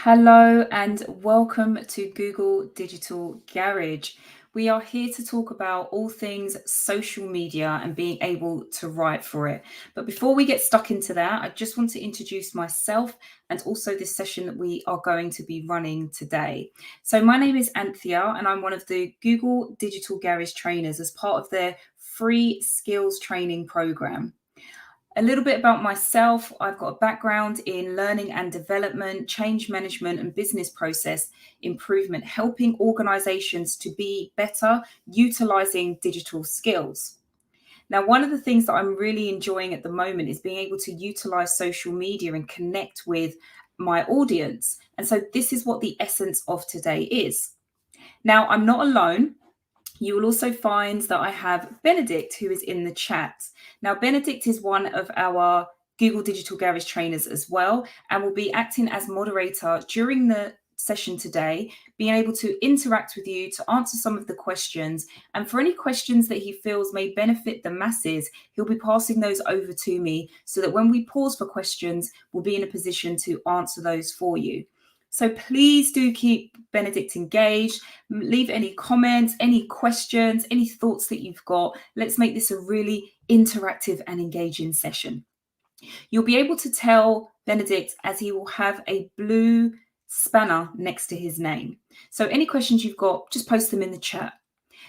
Hello and welcome to Google Digital Garage. We are here to talk about all things social media and being able to write for it. But before we get stuck into that, I just want to introduce myself and also this session that we are going to be running today. So my name is Anthea and I'm one of the Google Digital Garage trainers as part of their free skills training program. A little bit about myself. I've got a background in learning and development, change management, and business process improvement, helping organizations to be better utilizing digital skills. Now, one of the things that I'm really enjoying at the moment is being able to utilize social media and connect with my audience. And so, this is what the essence of today is. Now, I'm not alone. You will also find that I have Benedict, who is in the chat. Now, Benedict is one of our Google Digital Garage trainers as well, and will be acting as moderator during the session today, being able to interact with you, to answer some of the questions. And for any questions that he feels may benefit the masses, he'll be passing those over to me so that when we pause for questions, we'll be in a position to answer those for you. So please do keep Benedict engaged. Leave any comments, any questions, any thoughts that you've got. Let's make this a really interactive and engaging session. You'll be able to tell Benedict as he will have a blue spanner next to his name. So any questions you've got, just post them in the chat.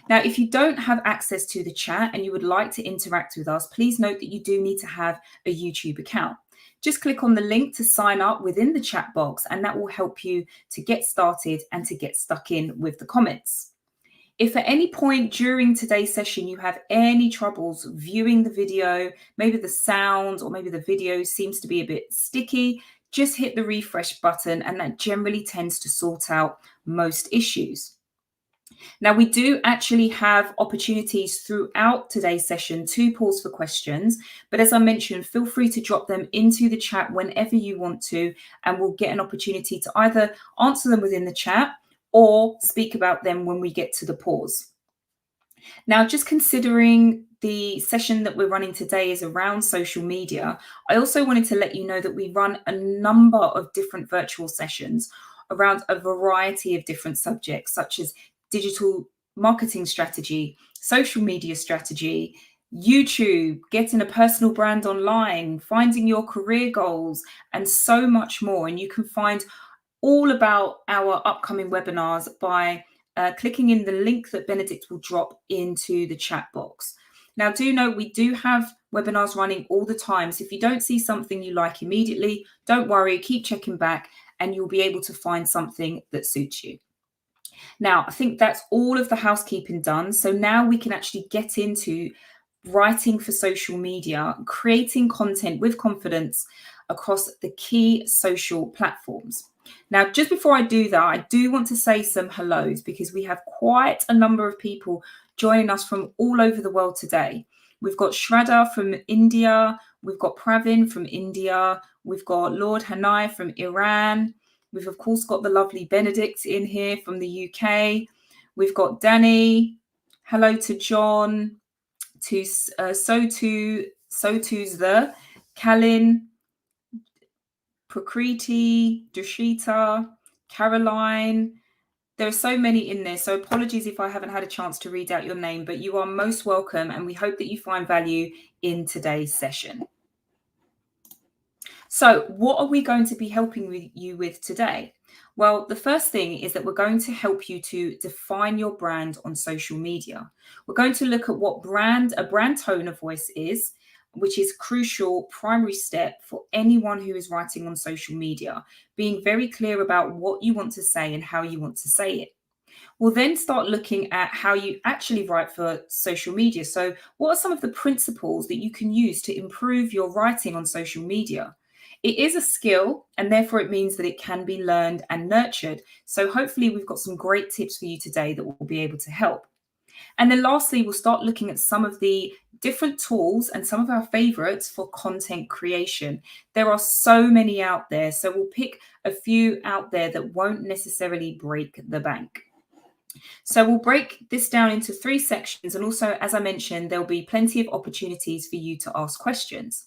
Now, if you don't have access to the chat and you would like to interact with us, please note that you do need to have a YouTube account. Just click on the link to sign up within the chat box, and that will help you to get started and to get stuck in with the comments. If at any point during today's session you have any troubles viewing the video, maybe the sound or maybe the video seems to be a bit sticky, just hit the refresh button, and that generally tends to sort out most issues. Now, we do actually have opportunities throughout today's session to pause for questions. But as I mentioned, feel free to drop them into the chat whenever you want to, and we'll get an opportunity to either answer them within the chat or speak about them when we get to the pause. Now, just considering the session that we're running today is around social media, I also wanted to let you know that we run a number of different virtual sessions around a variety of different subjects, such as digital marketing strategy, social media strategy, YouTube, getting a personal brand online, finding your career goals, and so much more. And you can find all about our upcoming webinars by clicking in the link that Benedict will drop into the chat box. Now, do note we do have webinars running all the time. So if you don't see something you like immediately, don't worry, keep checking back and you'll be able to find something that suits you. Now, I think that's all of the housekeeping done. So now we can actually get into writing for social media, creating content with confidence across the key social platforms. Now, just before I do that, I do want to say some hellos because we have quite a number of people joining us from all over the world today. We've got Shraddha from India. We've got Pravin from India. We've got Lord Hanai from Iran. We've, of course, got the lovely Benedict in here from the UK. We've got Danny. Hello to John, to Sotu's the, Kalin, Prakriti, Dushita, Caroline. There are so many in there, so apologies if I haven't had a chance to read out your name, but you are most welcome, and we hope that you find value in today's session. So what are we going to be helping you with today? Well, the first thing is that we're going to help you to define your brand on social media. We're going to look at what a brand tone of voice is, which is crucial primary step for anyone who is writing on social media, being very clear about what you want to say and how you want to say it. We'll then start looking at how you actually write for social media. So what are some of the principles that you can use to improve your writing on social media? It is a skill, and therefore it means that it can be learned and nurtured. So hopefully we've got some great tips for you today that will be able to help. And then lastly, we'll start looking at some of the different tools and some of our favorites for content creation. There are so many out there, so we'll pick a few out there that won't necessarily break the bank. So we'll break this down into 3 sections. And also, as I mentioned, there'll be plenty of opportunities for you to ask questions.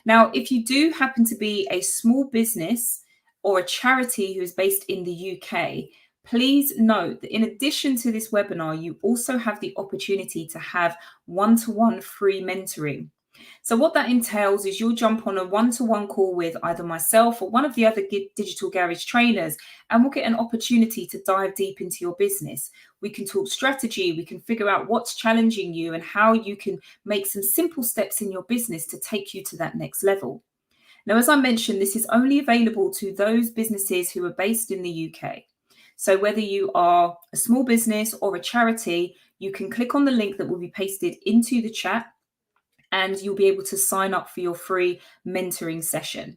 Now, if you do happen to be a small business or a charity who is based in the UK, please note that in addition to this webinar, you also have the opportunity to have one-to-one free mentoring. So what that entails is you'll jump on a one-to-one call with either myself or one of the other Digital Garage trainers, and we'll get an opportunity to dive deep into your business. We can talk strategy, we can figure out what's challenging you and how you can make some simple steps in your business to take you to that next level. Now, as I mentioned, this is only available to those businesses who are based in the UK. So whether you are a small business or a charity, you can click on the link that will be pasted into the chat and you'll be able to sign up for your free mentoring session.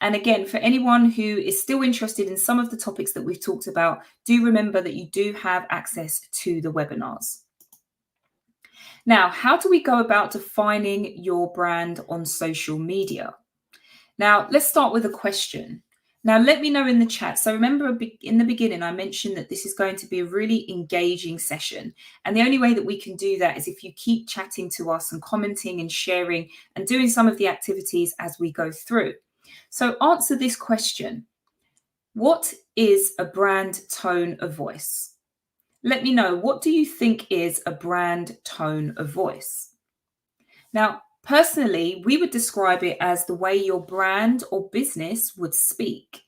And again, for anyone who is still interested in some of the topics that we've talked about, do remember that you do have access to the webinars. Now, how do we go about defining your brand on social media? Now, let's start with a question. Now, let me know in the chat. So remember in the beginning, I mentioned that this is going to be a really engaging session. And the only way that we can do that is if you keep chatting to us and commenting and sharing and doing some of the activities as we go through. So answer this question. What is a brand tone of voice? Let me know, what do you think is a brand tone of voice? Now, personally, we would describe it as the way your brand or business would speak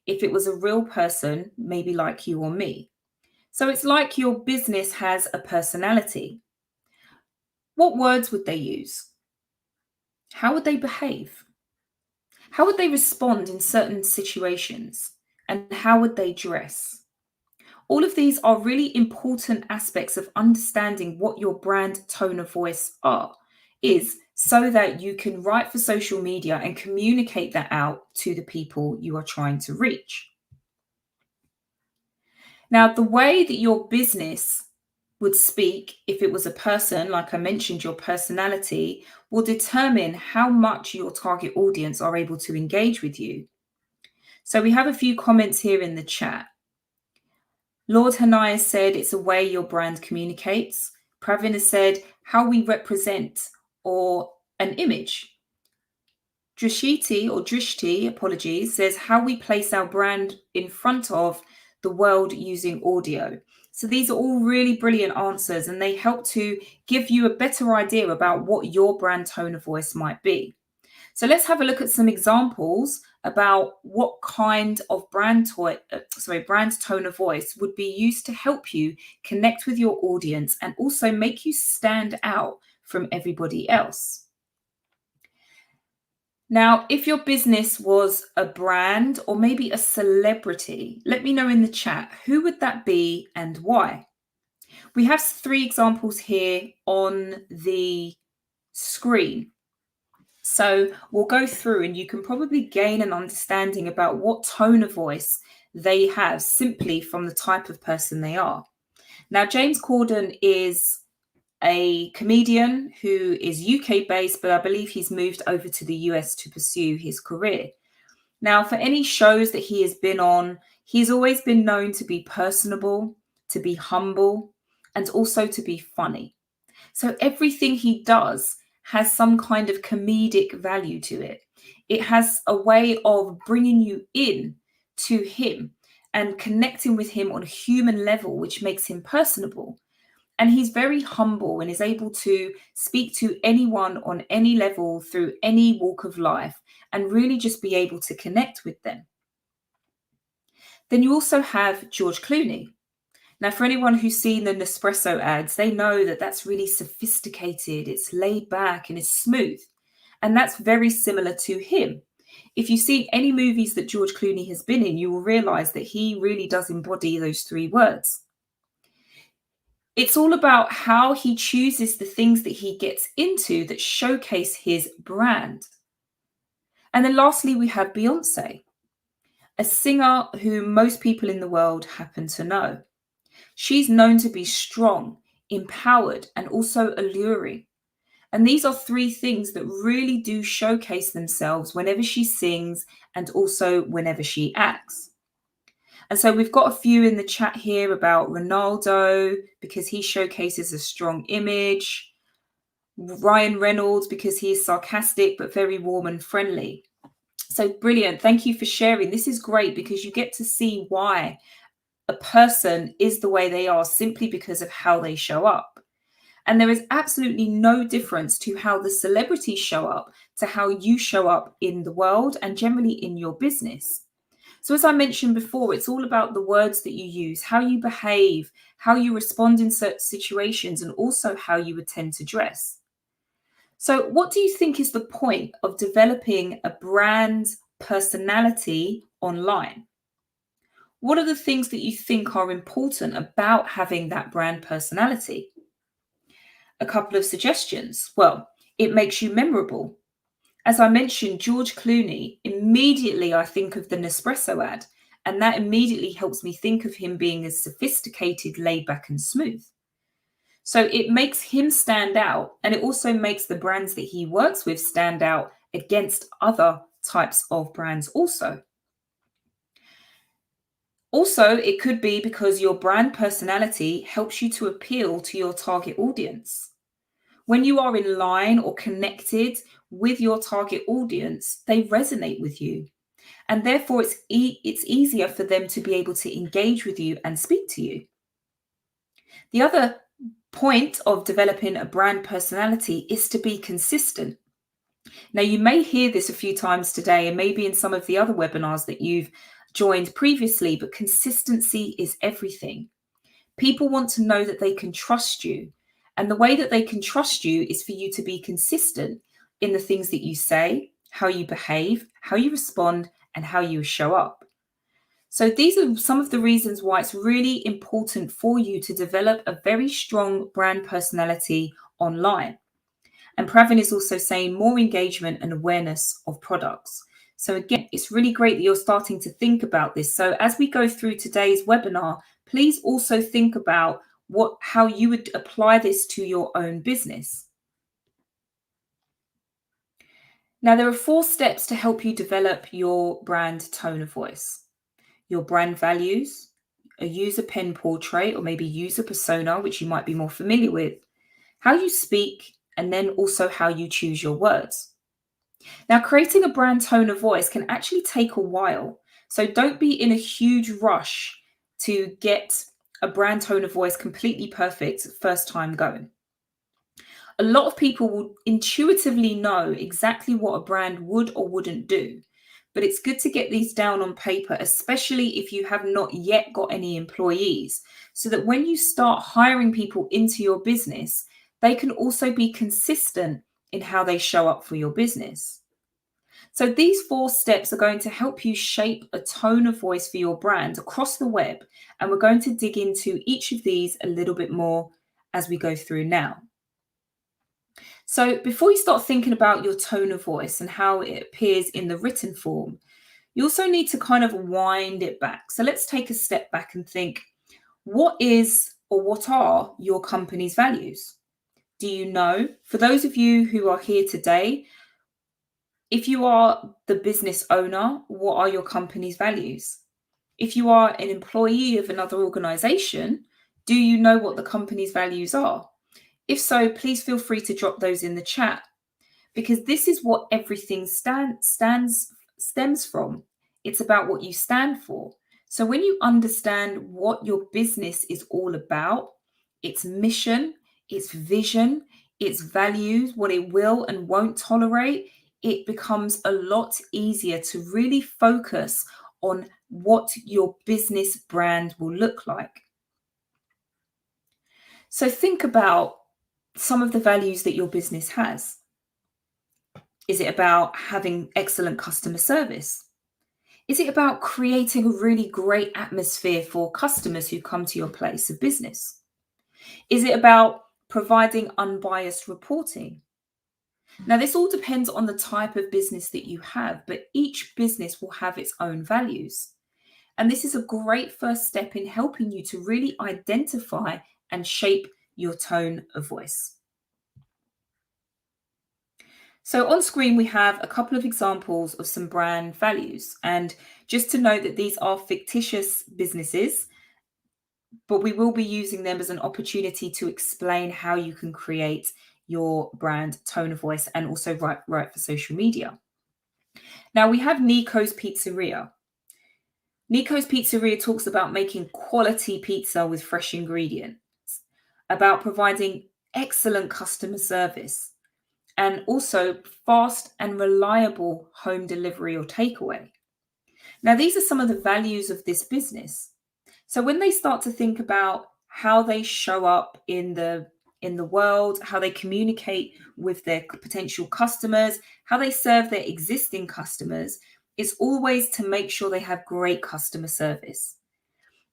if it was a real person, maybe like you or me. So it's like your business has a personality. What words would they use? How would they behave? How would they respond in certain situations? And how would they dress? All of these are really important aspects of understanding what your brand tone of voice is, so that you can write for social media and communicate that out to the people you are trying to reach. Now, the way that your business would speak if it was a person, like I mentioned, your personality will determine how much your target audience are able to engage with you. So we have a few comments here in the chat. Lord Hanaya said it's a way your brand communicates. Pravin has said how we represent or an image. Drishti, apologies, says how we place our brand in front of the world using audio. So these are all really brilliant answers and they help to give you a better idea about what your brand tone of voice might be. So let's have a look at some examples about what kind of brand tone of voice would be used to help you connect with your audience and also make you stand out from everybody else. Now, if your business was a brand or maybe a celebrity, let me know in the chat, who would that be and why? We have 3 examples here on the screen. So we'll go through and you can probably gain an understanding about what tone of voice they have simply from the type of person they are. Now, James Corden is a comedian who is UK based, but I believe he's moved over to the US to pursue his career. Now, for any shows that he has been on, he's always been known to be personable, to be humble, and also to be funny. So everything he does has some kind of comedic value to it. It has a way of bringing you in to him and connecting with him on a human level, which makes him personable. And he's very humble and is able to speak to anyone on any level through any walk of life and really just be able to connect with them. Then you also have George Clooney. Now, for anyone who's seen the Nespresso ads, they know that that's really sophisticated, it's laid back and it's smooth. And that's very similar to him. If you see any movies that George Clooney has been in, you will realize that he really does embody those 3 words. It's all about how he chooses the things that he gets into that showcase his brand. And then lastly, we have Beyonce, a singer who most people in the world happen to know. She's known to be strong, empowered, and also alluring. And these are 3 things that really do showcase themselves whenever she sings and also whenever she acts. And so we've got a few in the chat here about Ronaldo, because he showcases a strong image. Ryan Reynolds, because he is sarcastic but very warm and friendly. So brilliant. Thank you for sharing. This is great because you get to see why a person is the way they are simply because of how they show up. And there is absolutely no difference to how the celebrities show up to how you show up in the world and generally in your business. So, as I mentioned before, it's all about the words that you use, how you behave, how you respond in certain situations, and also how you attend to dress. So, what do you think is the point of developing a brand personality online? What are the things that you think are important about having that brand personality? A couple of suggestions. Well, it makes you memorable. As I mentioned, George Clooney, immediately I think of the Nespresso ad, and that immediately helps me think of him being as sophisticated, laid back, and smooth. So it makes him stand out, and it also makes the brands that he works with stand out against other types of brands, also. Also, it could be because your brand personality helps you to appeal to your target audience. When you are in line or connected with your target audience, they resonate with you. And therefore, it's easier for them to be able to engage with you and speak to you. The other point of developing a brand personality is to be consistent. Now, you may hear this a few times today, and maybe in some of the other webinars that you've joined previously, but consistency is everything. People want to know that they can trust you. And the way that they can trust you is for you to be consistent in the things that you say, how you behave, how you respond, and how you show up. So these are some of the reasons why it's really important for you to develop a very strong brand personality online. And Pravin is also saying more engagement and awareness of products. So again, it's really great that you're starting to think about this. So as we go through today's webinar, please also think about how you would apply this to your own business. Now, there are 4 steps to help you develop your brand tone of voice: your brand values, a user pen portrait, or maybe user persona, which you might be more familiar with, how you speak, and then also how you choose your words. Now, creating a brand tone of voice can actually take a while. So don't be in a huge rush to get a brand tone of voice completely perfect first time going. A lot of people will intuitively know exactly what a brand would or wouldn't do. But it's good to get these down on paper, especially if you have not yet got any employees, so that when you start hiring people into your business, they can also be consistent in how they show up for your business. So these 4 steps are going to help you shape a tone of voice for your brand across the web. And we're going to dig into each of these a little bit more as we go through now. So before you start thinking about your tone of voice and how it appears in the written form, you also need to kind of wind it back. So let's take a step back and think, what is or what are your company's values? Do you know? For those of you who are here today, if you are the business owner, what are your company's values? If you are an employee of another organization, do you know what the company's values are? If so, please feel free to drop those in the chat, because this is what everything stems from. It's about what you stand for. So when you understand what your business is all about, its mission, its vision, its values, what it will and won't tolerate, it becomes a lot easier to really focus on what your business brand will look like. So think about some of the values that your business has. Is it about having excellent customer service? Is it about creating a really great atmosphere for customers who come to your place of business? Is it about providing unbiased reporting? Now, this all depends on the type of business that you have, but each business will have its own values. And this is a great first step in helping you to really identify and shape your tone of voice. So on screen, we have a couple of examples of some brand values. And just to note that these are fictitious businesses, but we will be using them as an opportunity to explain how you can create your brand tone of voice and also write for social media. Now we have Nico's Pizzeria. Nico's Pizzeria talks about making quality pizza with fresh ingredients, about providing excellent customer service, and also fast and reliable home delivery or takeaway. Now, these are some of the values of this business. So when they start to think about how they show up in the world, how they communicate with their potential customers, how they serve their existing customers, it's always to make sure they have great customer service.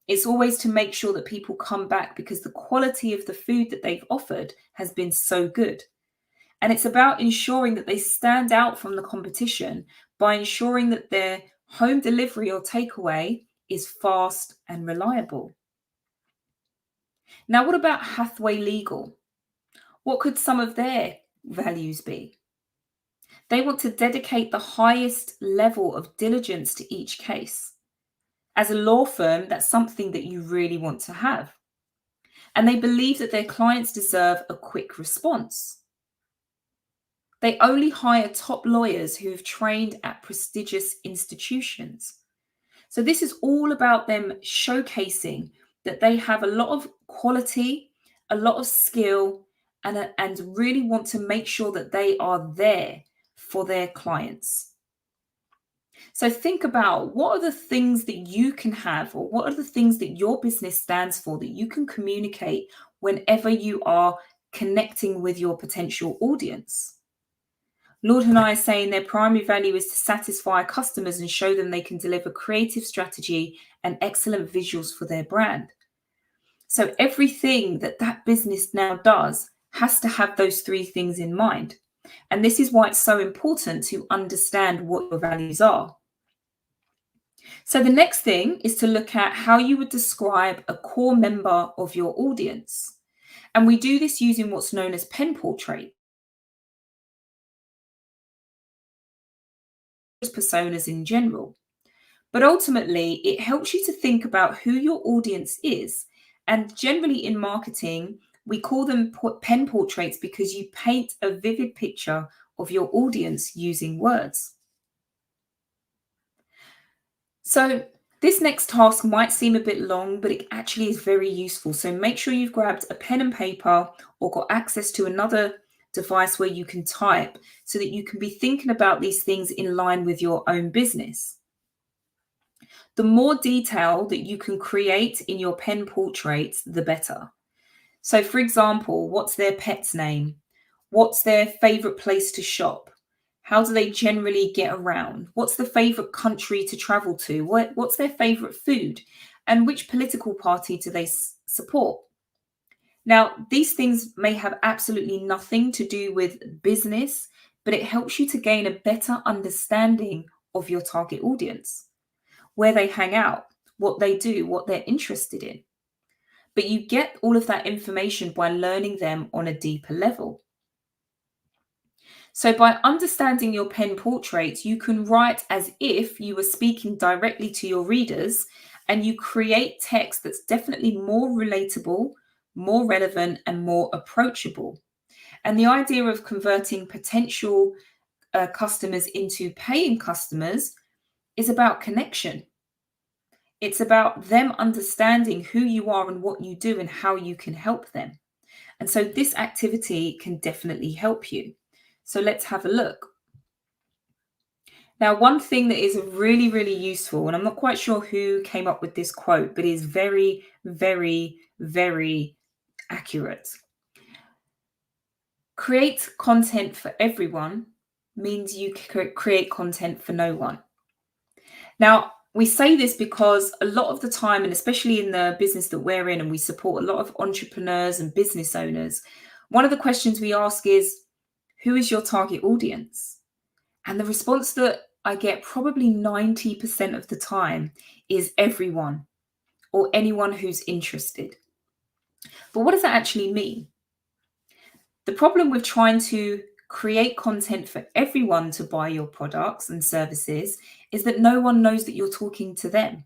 It's always to make sure that people come back because the quality of the food that they've offered has been so good. And it's about ensuring that they stand out from the competition by ensuring that their home delivery or takeaway is fast and reliable. Now, what about Hathaway Legal? What could some of their values be? They want to dedicate the highest level of diligence to each case. As a law firm, that's something that you really want to have. And they believe that their clients deserve a quick response. They only hire top lawyers who have trained at prestigious institutions. So, this is all about them showcasing that they have a lot of quality, a lot of skill, and really want to make sure that they are there for their clients. So, think about what are the things that you can have, or what are the things that your business stands for that you can communicate whenever you are connecting with your potential audience. Lord and I are saying their primary value is to satisfy customers and show them they can deliver creative strategy and excellent visuals for their brand. So everything that that business now does has to have those three things in mind. And this is why it's so important to understand what your values are. So the next thing is to look at how you would describe a core member of your audience. And we do this using what's known as pen portrait personas in general. But ultimately, it helps you to think about who your audience is. And generally in marketing, we call them pen portraits because you paint a vivid picture of your audience using words. So this next task might seem a bit long, but it actually is very useful. So make sure you've grabbed a pen and paper or got access to another device where you can type so that you can be thinking about these things in line with your own business. The more detail that you can create in your pen portraits, the better. So, for example, what's their pet's name? What's their favorite place to shop? How do they generally get around? What's the favorite country to travel to? What's their favorite food? And which political party do they support? Now, these things may have absolutely nothing to do with business, but it helps you to gain a better understanding of your target audience, where they hang out, what they do, what they're interested in. But you get all of that information by learning them on a deeper level. So, by understanding your pen portraits, you can write as if you were speaking directly to your readers, and you create text that's definitely more relatable, more relevant, and more approachable. And the idea of converting potential customers into paying customers is about connection. It's about them understanding who you are and what you do and how you can help them. And so this activity can definitely help you. So let's have a look. Now, one thing that is really, really useful, and I'm not quite sure who came up with this quote, but is very, very, very accurate. Create content for everyone means you create content for no one. Now, we say this because a lot of the time, and especially in the business that we're in, and we support a lot of entrepreneurs and business owners, one of the questions we ask is, who is your target audience? And the response that I get probably 90% of the time is everyone or anyone who's interested. But what does that actually mean? The problem with trying to create content for everyone to buy your products and services is that no one knows that you're talking to them.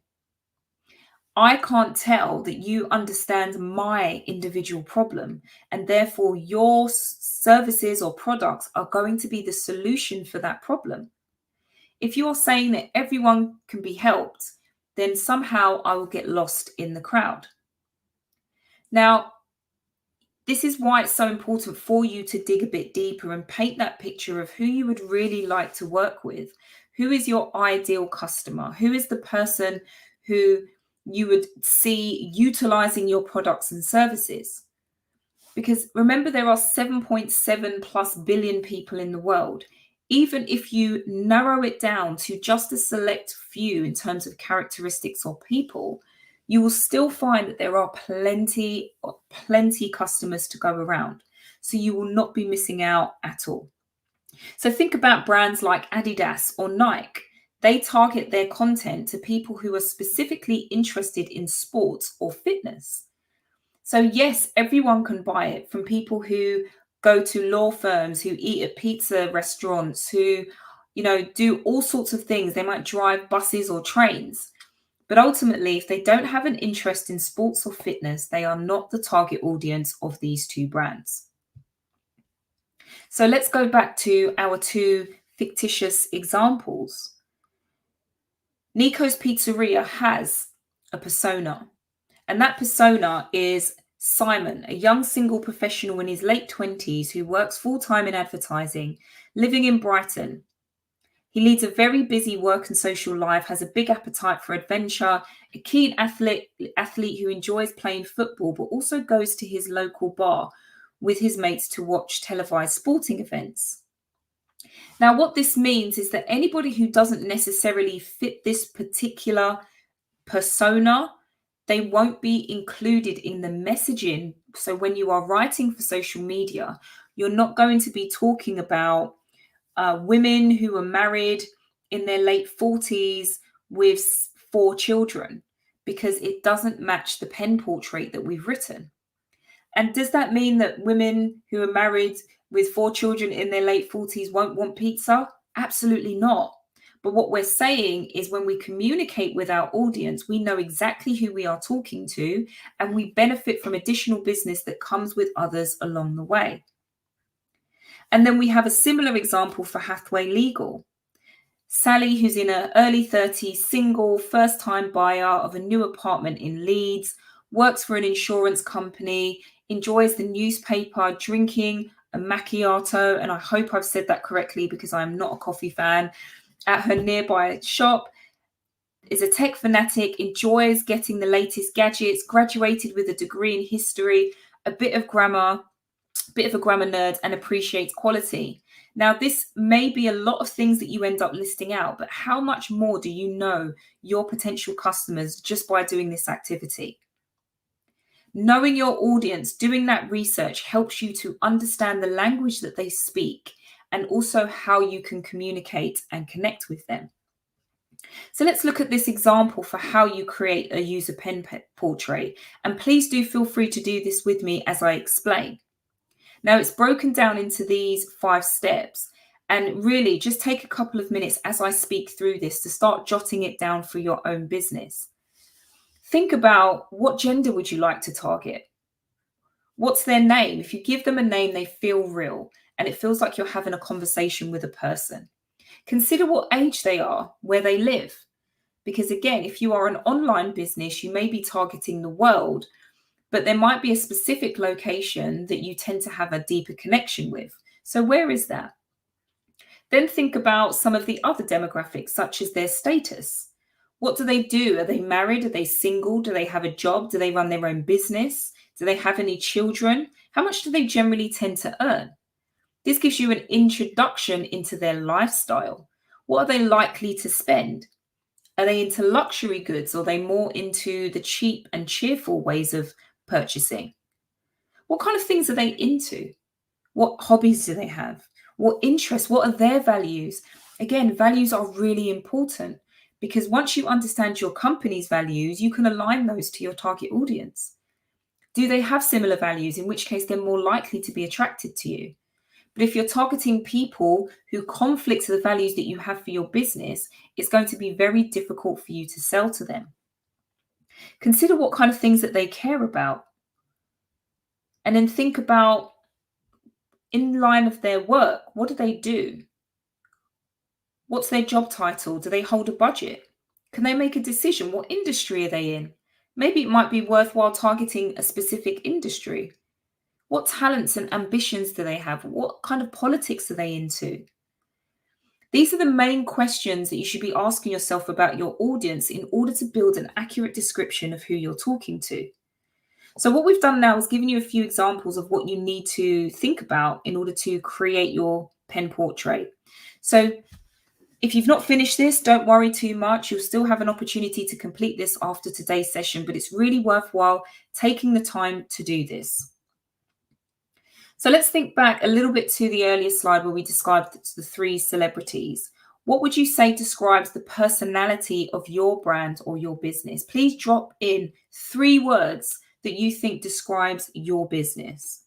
I can't tell that you understand my individual problem, and therefore your services or products are going to be the solution for that problem. If you're saying that everyone can be helped, then somehow I will get lost in the crowd. Now, this is why it's so important for you to dig a bit deeper and paint that picture of who you would really like to work with. Who is your ideal customer? Who is the person who you would see utilizing your products and services? Because remember, there are 7.7 plus billion people in the world. Even if you narrow it down to just a select few in terms of characteristics or people, you will still find that there are plenty customers to go around. So you will not be missing out at all. So think about brands like Adidas or Nike. They target their content to people who are specifically interested in sports or fitness. So yes, everyone can buy it, from people who go to law firms, who eat at pizza restaurants, who, do all sorts of things. They might drive buses or trains. But ultimately, if they don't have an interest in sports or fitness, they are not the target audience of these two brands. So let's go back to our two fictitious examples. Nico's Pizzeria has a persona, and that persona is Simon, a young single professional in his late 20s who works full-time in advertising, living in Brighton. He leads a very busy work and social life, has a big appetite for adventure, a keen athlete who enjoys playing football, but also goes to his local bar with his mates to watch televised sporting events. Now, what this means is that anybody who doesn't necessarily fit this particular persona, they won't be included in the messaging. So when you are writing for social media, you're not going to be talking about women who are married in their late 40s with 4 children, because it doesn't match the pen portrait that we've written. And does that mean that women who are married with 4 children in their late 40s won't want pizza? Absolutely not. But what we're saying is, when we communicate with our audience, we know exactly who we are talking to, and we benefit from additional business that comes with others along the way. And then we have a similar example for Hathaway Legal. Sally, who's in her early 30s, single, first-time buyer of a new apartment in Leeds, works for an insurance company, enjoys the newspaper, drinking a macchiato, and I hope I've said that correctly because I'm not a coffee fan, at her nearby shop, is a tech fanatic, enjoys getting the latest gadgets, graduated with a degree in history, a bit of a grammar nerd, and appreciates quality. Now, this may be a lot of things that you end up listing out, but how much more do you know your potential customers just by doing this activity? Knowing your audience, doing that research, helps you to understand the language that they speak and also how you can communicate and connect with them. So let's look at this example for how you create a user pen portrait. And please do feel free to do this with me as I explain. Now, it's broken down into these 5 steps. And really, just take a couple of minutes as I speak through this to start jotting it down for your own business. Think about, what gender would you like to target? What's their name? If you give them a name, they feel real and it feels like you're having a conversation with a person. Consider what age they are, where they live. Because again, if you are an online business, you may be targeting the world, but there might be a specific location that you tend to have a deeper connection with. So where is that? Then think about some of the other demographics, such as their status. What do they do? Are they married? Are they single? Do they have a job? Do they run their own business? Do they have any children? How much do they generally tend to earn? This gives you an introduction into their lifestyle. What are they likely to spend? Are they into luxury goods, or are they more into the cheap and cheerful ways of purchasing? What kind of things are they into? What hobbies do they have? What interests? What are their values? Again, values are really important, because once you understand your company's values, you can align those to your target audience. Do they have similar values? In which case, they're more likely to be attracted to you. But if you're targeting people who conflict with the values that you have for your business, it's going to be very difficult for you to sell to them. Consider what kind of things that they care about. And then think about, in line of their work, what do they do? What's their job title? Do they hold a budget? Can they make a decision? What industry are they in? Maybe it might be worthwhile targeting a specific industry. What talents and ambitions do they have? What kind of politics are they into? These are the main questions that you should be asking yourself about your audience in order to build an accurate description of who you're talking to. So what we've done now is given you a few examples of what you need to think about in order to create your pen portrait. So if you've not finished this, don't worry too much. You'll still have an opportunity to complete this after today's session, but it's really worthwhile taking the time to do this. So let's think back a little bit to the earlier slide where we described the three celebrities. What would you say describes the personality of your brand or your business? Please drop in 3 words that you think describes your business.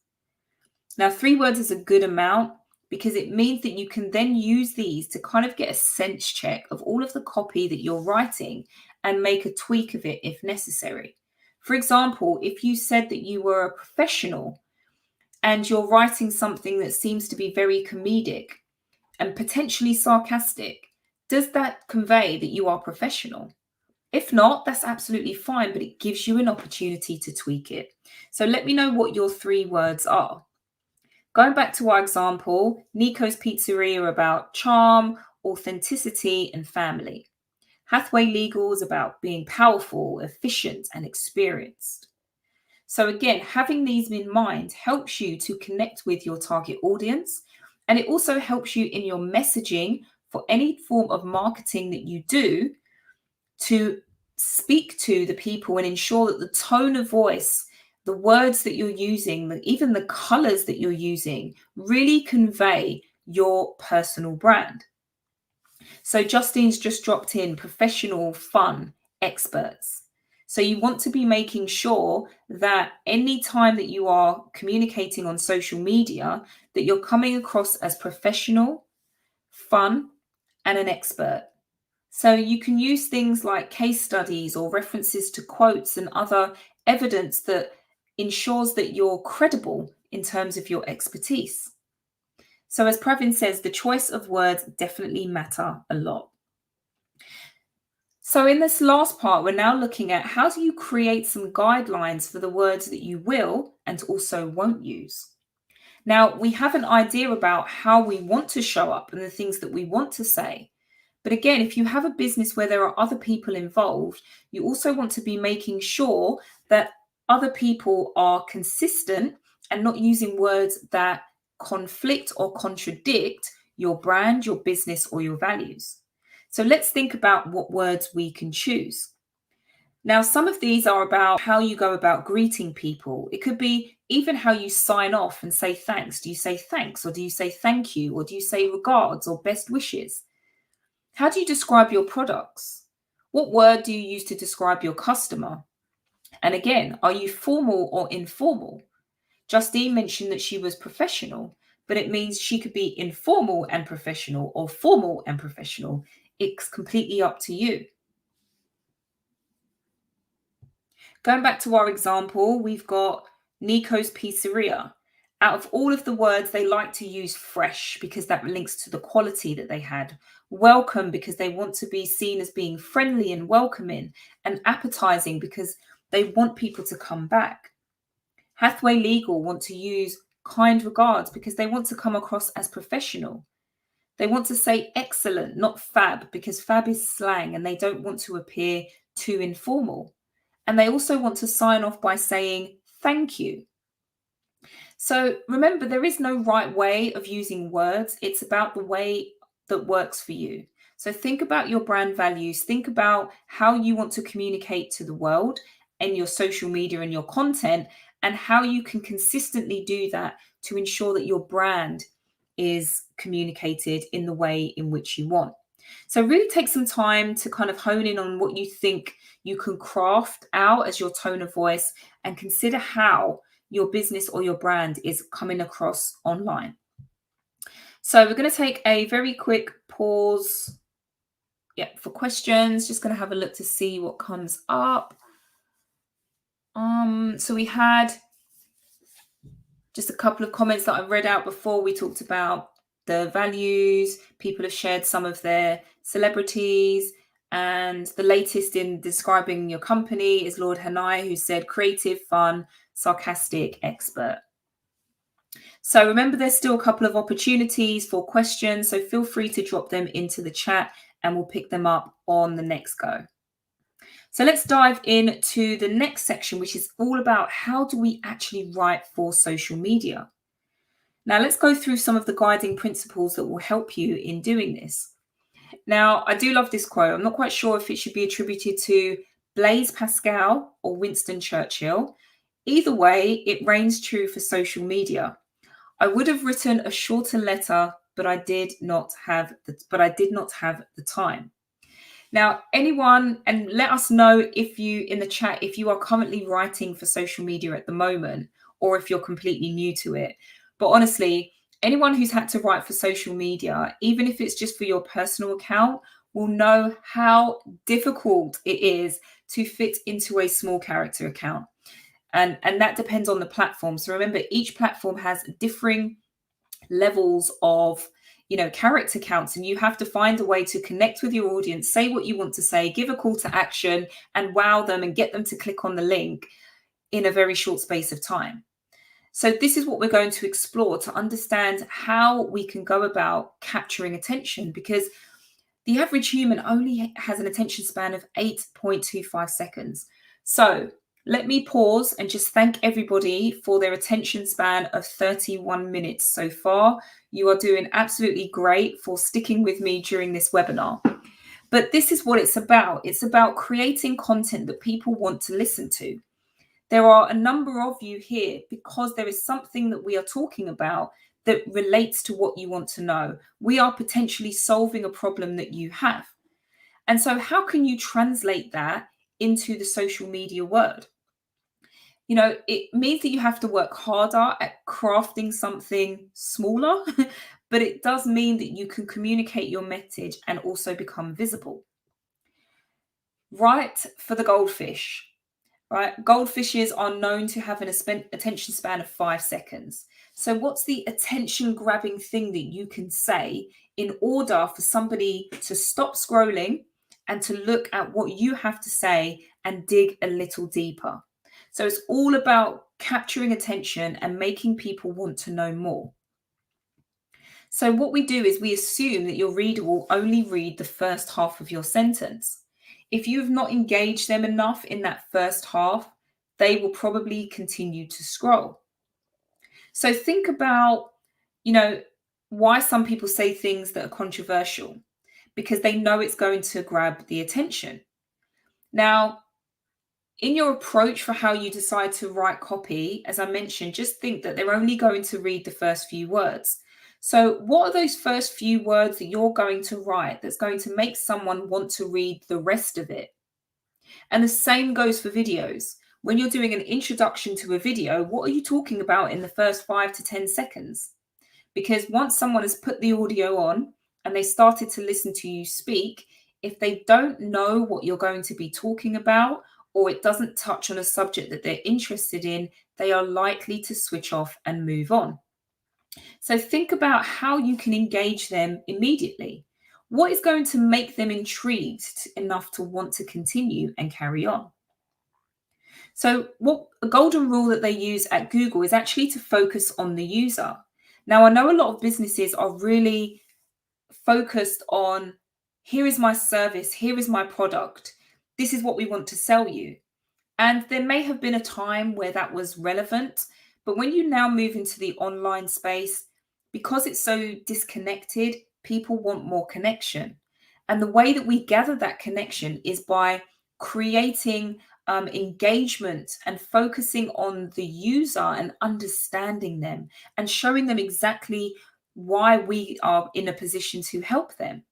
Now, 3 words is a good amount because it means that you can then use these to kind of get a sense check of all of the copy that you're writing and make a tweak of it if necessary. For example, if you said that you were a professional and you're writing something that seems to be very comedic and potentially sarcastic, does that convey that you are professional? If not, that's absolutely fine, but it gives you an opportunity to tweak it. So let me know what your 3 words are. Going back to our example, Nico's Pizzeria are about charm, authenticity, and family. Hathaway Legal is about being powerful, efficient, and experienced. So again, having these in mind helps you to connect with your target audience, and it also helps you in your messaging for any form of marketing that you do to speak to the people and ensure that the tone of voice, the words that you're using, even the colors that you're using really convey your personal brand. So Justine's just dropped in professional, fun, experts. So you want to be making sure that any time that you are communicating on social media, that you're coming across as professional, fun, and an expert. So you can use things like case studies or references to quotes and other evidence that ensures that you're credible in terms of your expertise. So as Pravin says, the choice of words definitely matter a lot. So in this last part, we're now looking at how do you create some guidelines for the words that you will and also won't use. Now, we have an idea about how we want to show up and the things that we want to say. But again, if you have a business where there are other people involved, you also want to be making sure that other people are consistent and not using words that conflict or contradict your brand, your business, or your values. So let's think about what words we can choose. Now, some of these are about how you go about greeting people. It could be even how you sign off and say thanks. Do you say thanks, or do you say thank you, or do you say regards or best wishes? How do you describe your products? What word do you use to describe your customer? And again, are you formal or informal? Justine mentioned that she was professional, but it means she could be informal and professional or formal and professional. It's completely up to you. Going back to our example, we've got Nico's Pizzeria. Out of all of the words, they like to use fresh because that links to the quality that they had. Welcome because they want to be seen as being friendly and welcoming, and appetizing because they want people to come back. Hathaway Legal want to use kind regards because they want to come across as professional. They want to say excellent, not fab, because fab is slang and they don't want to appear too informal. And they also want to sign off by saying thank you. So remember, there is no right way of using words. It's about the way that works for you. So think about your brand values. Think about how you want to communicate to the world and your social media and your content, and how you can consistently do that to ensure that your brand is communicated in the way in which you want. So really take some time to kind of hone in on what you think you can craft out as your tone of voice, and consider how your business or your brand is coming across online. So we're going to take a very quick pause for questions. Just going to have a look to see what comes up. So we had just a couple of comments that I read out before. We talked about the values. People have shared some of their celebrities. And the latest in describing your company is Lord Hanai, who said creative, fun, sarcastic, expert. So remember, there's still a couple of opportunities for questions. So feel free to drop them into the chat and we'll pick them up on the next go. So let's dive into the next section, which is all about how do we actually write for social media. Now, let's go through some of the guiding principles that will help you in doing this. Now, I do love this quote. I'm not quite sure if it should be attributed to Blaise Pascal or Winston Churchill. Either way, it reigns true for social media. I would have written a shorter letter, but I did not have the time. Now, anyone, and let us know if you in the chat if you are currently writing for social media at the moment or if you're completely new to it. But honestly, anyone who's had to write for social media, even if it's just for your personal account, will know how difficult it is to fit into a small character account. And that depends on the platform. So remember, each platform has differing levels of character counts, and you have to find a way to connect with your audience, say what you want to say, give a call to action, and wow them and get them to click on the link in a very short space of time. So this is what we're going to explore to understand how we can go about capturing attention, because the average human only has an attention span of 8.25 seconds. So let me pause and just thank everybody for their attention span of 31 minutes so far. You are doing absolutely great for sticking with me during this webinar. But this is what it's about. It's about creating content that people want to listen to. There are a number of you here because there is something that we are talking about that relates to what you want to know. We are potentially solving a problem that you have. And so how can you translate that into the social media world? It means that you have to work harder at crafting something smaller, but it does mean that you can communicate your message and also become visible. Write for the goldfish, right? Goldfishes are known to have an attention span of 5 seconds. So what's the attention grabbing thing that you can say in order for somebody to stop scrolling and to look at what you have to say and dig a little deeper? So it's all about capturing attention and making people want to know more. So what we do is we assume that your reader will only read the first half of your sentence. If you have not engaged them enough in that first half, they will probably continue to scroll. So think about, why some people say things that are controversial, because they know it's going to grab the attention. Now, in your approach for how you decide to write copy, as I mentioned, just think that they're only going to read the first few words. So what are those first few words that you're going to write that's going to make someone want to read the rest of it? And the same goes for videos. When you're doing an introduction to a video, what are you talking about in the first 5 to 10 seconds? Because once someone has put the audio on and they started to listen to you speak, if they don't know what you're going to be talking about, or it doesn't touch on a subject that they're interested in, they are likely to switch off and move on. So think about how you can engage them immediately. What is going to make them intrigued enough to want to continue and carry on? So what a golden rule that they use at Google is actually to focus on the user. Now, I know a lot of businesses are really focused on, here is my service, here is my product, this is what we want to sell you. And there may have been a time where that was relevant, but when you now move into the online space, because it's so disconnected, people want more connection. And the way that we gather that connection is by creating engagement and focusing on the user and understanding them and showing them exactly why we are in a position to help them.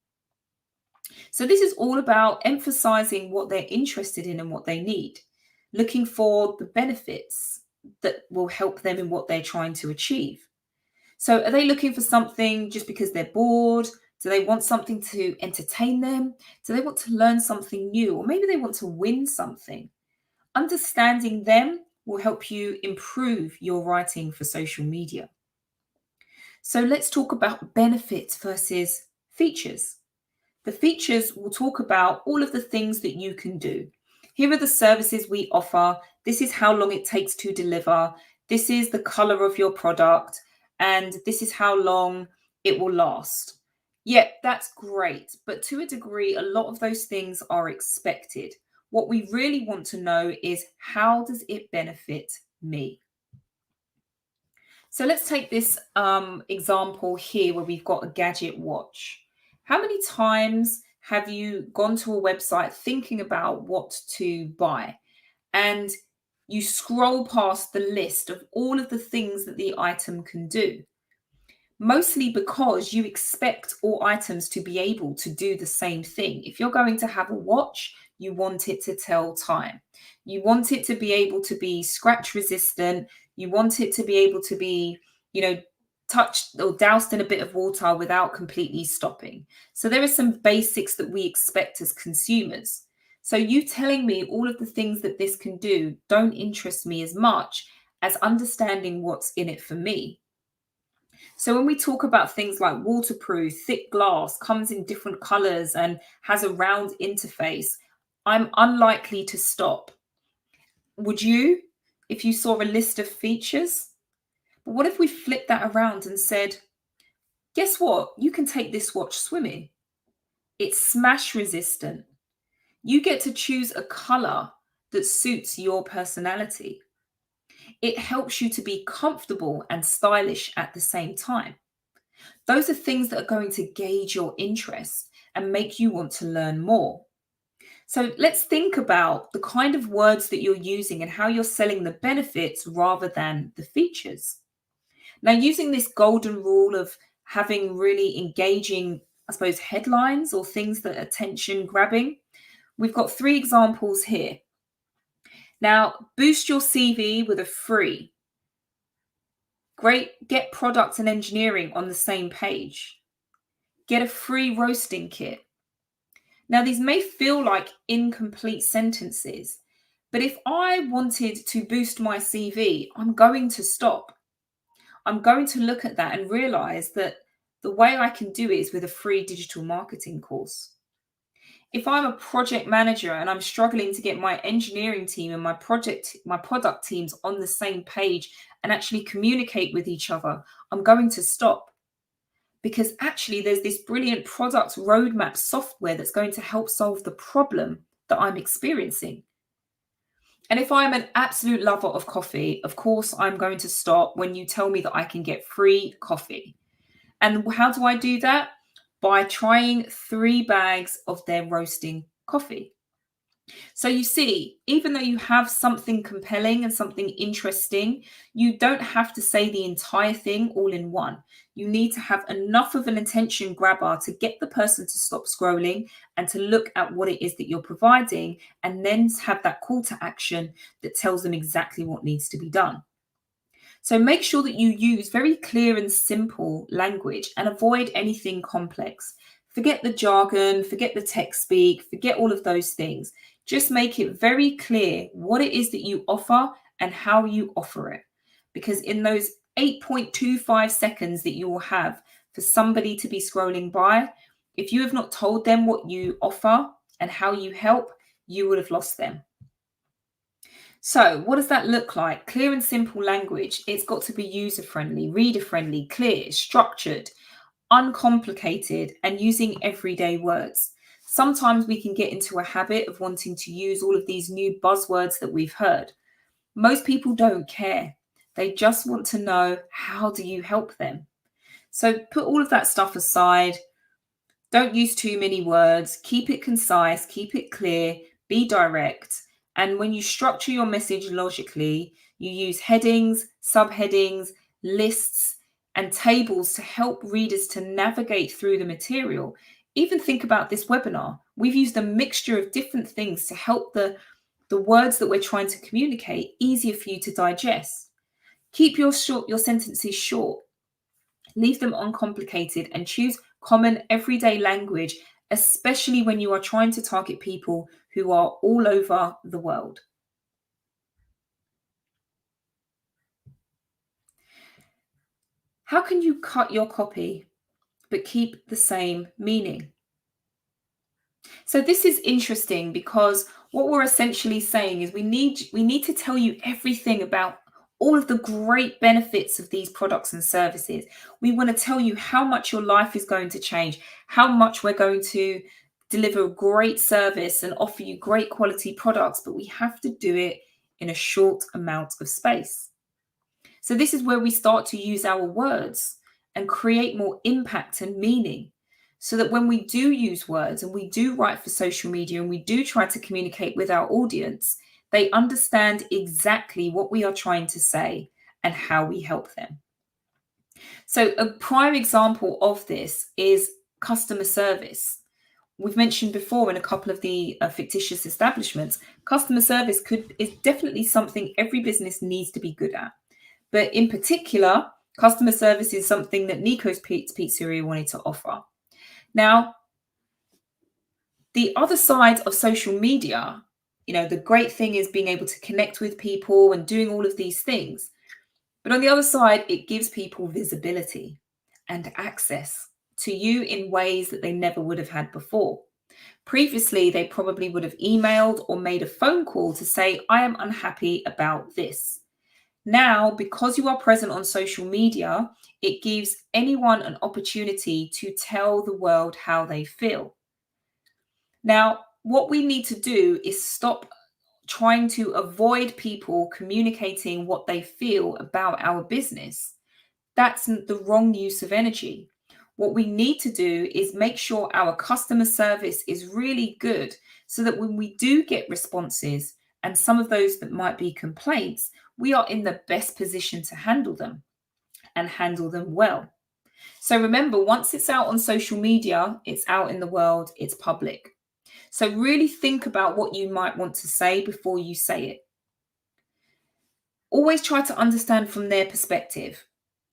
So this is all about emphasizing what they're interested in and what they need, looking for the benefits that will help them in what they're trying to achieve. So are they looking for something just because they're bored? Do they want something to entertain them? Do they want to learn something new? Or maybe they want to win something? Understanding them will help you improve your writing for social media. So let's talk about benefits versus features. The features will talk about all of the things that you can do. Here are the services we offer. This is how long it takes to deliver. This is the color of your product. And this is how long it will last. Yeah, that's great. But to a degree, a lot of those things are expected. What we really want to know is, how does it benefit me? So let's take this example here where we've got a gadget watch. How many times have you gone to a website thinking about what to buy, and you scroll past the list of all of the things that the item can do? Mostly because you expect all items to be able to do the same thing. If you're going to have a watch, you want it to tell time. You want it to be able to be scratch resistant. You want it to be able to be, you know, touched or doused in a bit of water without completely stopping. So there are some basics that we expect as consumers. So you telling me all of the things that this can do don't interest me as much as understanding what's in it for me. So when we talk about things like waterproof, thick glass, comes in different colors and has a round interface, I'm unlikely to stop. Would you, if you saw a list of features? But what if we flipped that around and said, guess what? You can take this watch swimming. It's smash resistant. You get to choose a color that suits your personality. It helps you to be comfortable and stylish at the same time. Those are things that are going to gauge your interest and make you want to learn more. So let's think about the kind of words that you're using and how you're selling the benefits rather than the features. Now, using this golden rule of having really engaging, I suppose, headlines or things that are attention grabbing, we've got 3 examples here. Now, boost your CV with a free. Great, get product and engineering on the same page. Get a free roasting kit. Now, these may feel like incomplete sentences, but if I wanted to boost my CV, I'm going to stop. I'm going to look at that and realize that the way I can do it is with a free digital marketing course. If I'm a project manager and I'm struggling to get my engineering team and my product teams on the same page and actually communicate with each other, I'm going to stop. Because actually there's this brilliant product roadmap software that's going to help solve the problem that I'm experiencing. And if I'm an absolute lover of coffee, of course, I'm going to stop when you tell me that I can get free coffee. And how do I do that? By trying 3 bags of their roasting coffee. So you see, even though you have something compelling and something interesting, you don't have to say the entire thing all in one. You need to have enough of an attention grabber to get the person to stop scrolling and to look at what it is that you're providing, and then have that call to action that tells them exactly what needs to be done. So make sure that you use very clear and simple language and avoid anything complex. Forget the jargon, forget the tech speak, forget all of those things. Just make it very clear what it is that you offer and how you offer it. Because in those 8.25 seconds that you will have for somebody to be scrolling by, if you have not told them what you offer and how you help, you would have lost them. So, what does that look like? Clear and simple language. It's got to be user friendly, reader friendly, clear, structured, uncomplicated, and using everyday words. Sometimes we can get into a habit of wanting to use all of these new buzzwords that we've heard. Most people don't care. They just want to know, how do you help them? So put all of that stuff aside. Don't use too many words. Keep it concise, keep it clear, be direct. And when you structure your message logically, you use headings, subheadings, lists, and tables to help readers to navigate through the material. Even think about this webinar. We've used a mixture of different things to help the words that we're trying to communicate easier for you to digest. Keep your sentences short. Leave them uncomplicated and choose common everyday language, especially when you are trying to target people who are all over the world. How can you cut your copy but keep the same meaning? So this is interesting because what we're essentially saying is we need to tell you everything about all of the great benefits of these products and services. We want to tell you how much your life is going to change, how much we're going to deliver great service and offer you great quality products, but we have to do it in a short amount of space. So this is where we start to use our words and create more impact and meaning, so that when we do use words and we do write for social media and we do try to communicate with our audience, they understand exactly what we are trying to say and how we help them. So a prime example of this is customer service. We've mentioned before in a couple of the fictitious establishments, customer service is definitely something every business needs to be good at. But in particular, customer service is something that Nico's Pizzeria wanted to offer. Now, the other side of social media, the great thing is being able to connect with people and doing all of these things. But on the other side, it gives people visibility and access to you in ways that they never would have had before. Previously, they probably would have emailed or made a phone call to say, I am unhappy about this. Now, because you are present on social media, it gives anyone an opportunity to tell the world how they feel. Now, what we need to do is stop trying to avoid people communicating what they feel about our business. That's the wrong use of energy. What we need to do is make sure our customer service is really good, so that when we do get responses and some of those that might be complaints, we are in the best position to handle them and handle them well. So remember, once it's out on social media, it's out in the world, it's public. So really think about what you might want to say before you say it. Always try to understand from their perspective.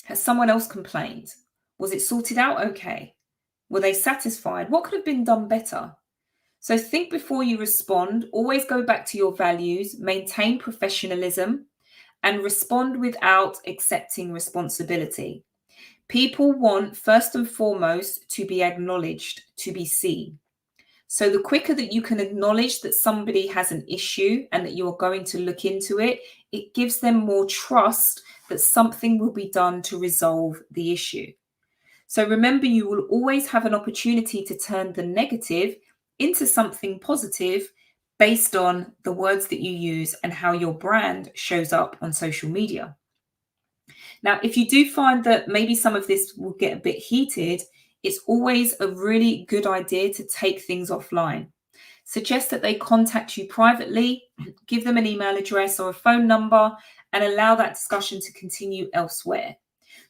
Has someone else complained? Was it sorted out okay? Were they satisfied? What could have been done better? So think before you respond. Always go back to your values, maintain professionalism, and respond without accepting responsibility. People want, first and foremost, to be acknowledged, to be seen. So the quicker that you can acknowledge that somebody has an issue and that you're going to look into it, it gives them more trust that something will be done to resolve the issue. So remember, you will always have an opportunity to turn the negative into something positive based on the words that you use and how your brand shows up on social media. Now, if you do find that maybe some of this will get a bit heated, it's always a really good idea to take things offline. Suggest that they contact you privately, give them an email address or a phone number, and allow that discussion to continue elsewhere.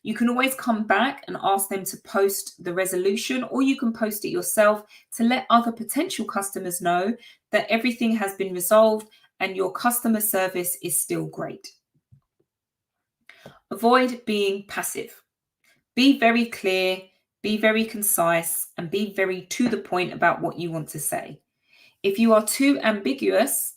You can always come back and ask them to post the resolution, or you can post it yourself to let other potential customers know that everything has been resolved and your customer service is still great. Avoid being passive. Be very clear, be very concise, and be very to the point about what you want to say. If you are too ambiguous,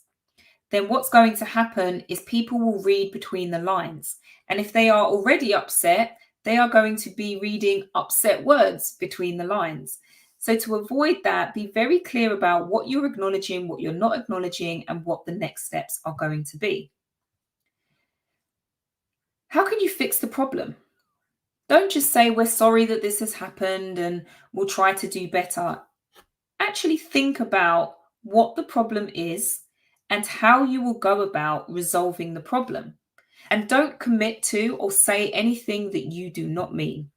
then what's going to happen is people will read between the lines. And if they are already upset, they are going to be reading upset words between the lines. So to avoid that, be very clear about what you're acknowledging, what you're not acknowledging, and what the next steps are going to be. How can you fix the problem? Don't just say, we're sorry that this has happened and we'll try to do better. Actually think about what the problem is and how you will go about resolving the problem. And don't commit to or say anything that you do not mean.